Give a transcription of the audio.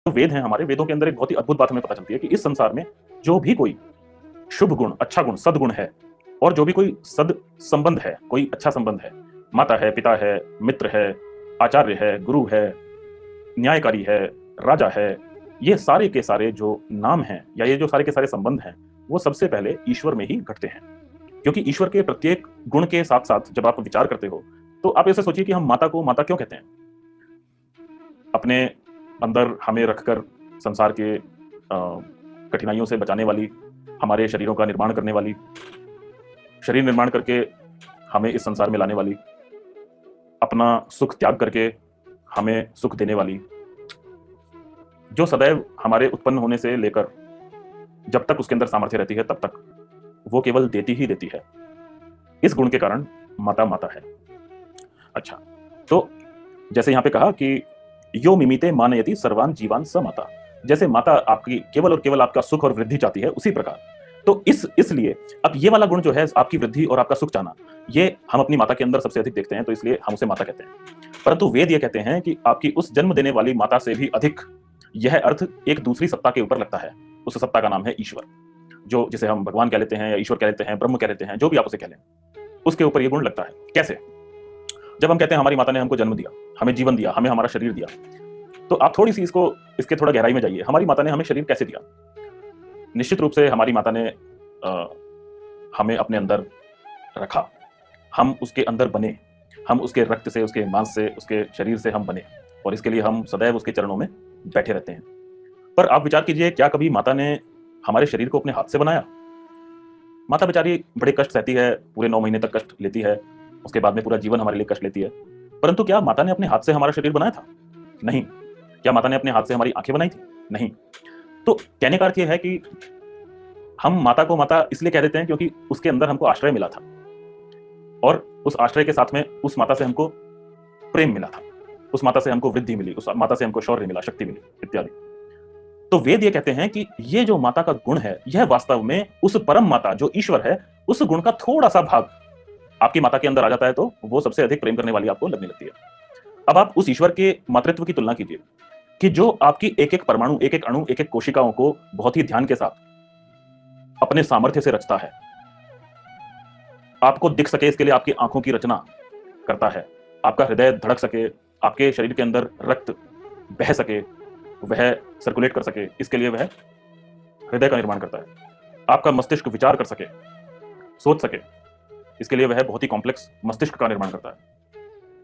जो वेद हैं हमारे, वेदों के अंदर एक बहुत ही अद्भुत बात हमें पता चलती है कि इस संसार में जो भी कोई शुभ गुण, अच्छा गुण, सद्गुण है और जो भी कोई सद संबंध है, कोई अच्छा संबंध है, माता है, पिता है, मित्र है, आचार्य है, गुरु है, न्यायकारी है, राजा है, ये सारे के सारे जो नाम हैं या ये जो सारे के सारे संबंध हैं, वो सबसे पहले ईश्वर में ही घटते हैं। क्योंकि ईश्वर के प्रत्येक गुण के साथ-साथ जब आप विचार करते हो, तो आप ऐसे सोचिए कि हम माता को माता क्यों कहते हैं? अपने अंदर हमें रखकर संसार के कठिनाइयों से बचाने वाली, हमारे शरीरों का निर्माण करने वाली, शरीर निर्माण करके हमें इस संसार में लाने वाली, अपना सुख त्याग करके हमें सुख देने वाली, जो सदैव हमारे उत्पन्न होने से लेकर जब तक उसके अंदर सामर्थ्य रहती है तब तक वो केवल देती ही देती है। इस गुण के कारण माता माता है। अच्छा, तो जैसे यहाँ पे कहा कि यो मिमीते मानयति सर्वान जीवान स माता। जैसे माता आपकी केवल और केवल आपका सुख और वृद्धि चाहती है, उसी प्रकार तो इसलिए अब ये वाला गुण जो है आपकी वृद्धि और आपका सुख चाहना, ये हम अपनी माता के अंदर सबसे अधिक देखते हैं, तो इसलिए हम उसे माता कहते हैं। परंतु वेद ये कहते हैं कि आपकी उस जन्म देने वाली माता से भी अधिक यह अर्थ एक दूसरी सत्ता के ऊपर लगता है। उस सत्ता का नाम है ईश्वर, जो जिसे हम भगवान कह लेते हैं या ईश्वर कह लेते हैं, ब्रह्म कह लेते हैं, जो भी आप उसे कह लें। उसके ऊपर ये गुण लगता है। कैसे? जब हम कहते हैं हमारी माता ने हमको जन्म दिया, हमें जीवन दिया, हमें हमारा शरीर दिया, तो आप थोड़ी-सी इसके थोड़ा गहराई में जाइए। हमारी माता ने हमें शरीर कैसे दिया? निश्चित रूप से हमारी माता ने हमें अपने अंदर रखा। हम उसके अंदर बने। हम उसके रक्त से, उसके मांस से, उसके शरीर से हम बने और इसके लिए हम सदैव उसके चरणों में बैठे रहते हैं। पर आप विचार कीजिए, क्या कभी माता ने हमारे शरीर को अपने हाथ से बनाया? माता बेचारी बड़े कष्ट सहती है, पूरे 9 महीने तक कष्ट लेती है, उसके बाद में पूरा जीवन हमारे लिए कष्ट लेती है। परंतु क्या माता ने अपने हाथ से हमारा शरीर बनाया था? नहीं। क्या माता ने अपने हाथ से हमारी आँखें बनाई थी? नहीं। तो कहने का अर्थ ये है कि हम माता को माता इसलिए कह देते हैं क्योंकि उसके अंदर हमको आश्रय मिला था और उस आश्रय के साथ में उस माता से हमको प्रेम मिला था। उस माता से हमको वृद्धि मिली, उस माता से हमको शौर्य मिला, शक्ति मिली, इत्यादि। तो वेद ये कहते हैं कि ये जो माता का गुण है, यह वास्तव में उस परम माता जो ईश्वर है, उस गुण का थोड़ा-सा भाग आपकी माता के अंदर आ जाता है, तो वो सबसे अधिक प्रेम करने वाली आपको लगने लगती है। अब आप उस ईश्वर के मातृत्व की तुलना कीजिए कि जो आपकी एक-एक परमाणु, एक-एक अणु, एक-एक कोशिकाओं को बहुत ही ध्यान के साथ अपने सामर्थ्य से रचता है। आपको दिख सके इसके लिए आपकी आँखों की रचना करता है। आपका हृदय धड़क सके, आपके शरीर के अंदर रक्त बह सके, वह सर्कुलेट कर सके, इसके लिए वह हृदय का निर्माण करता है। आपका मस्तिष्क विचार कर सके, सोच सके, इसके लिए वह बहुत ही कॉम्प्लेक्स मस्तिष्क का निर्माण करता है।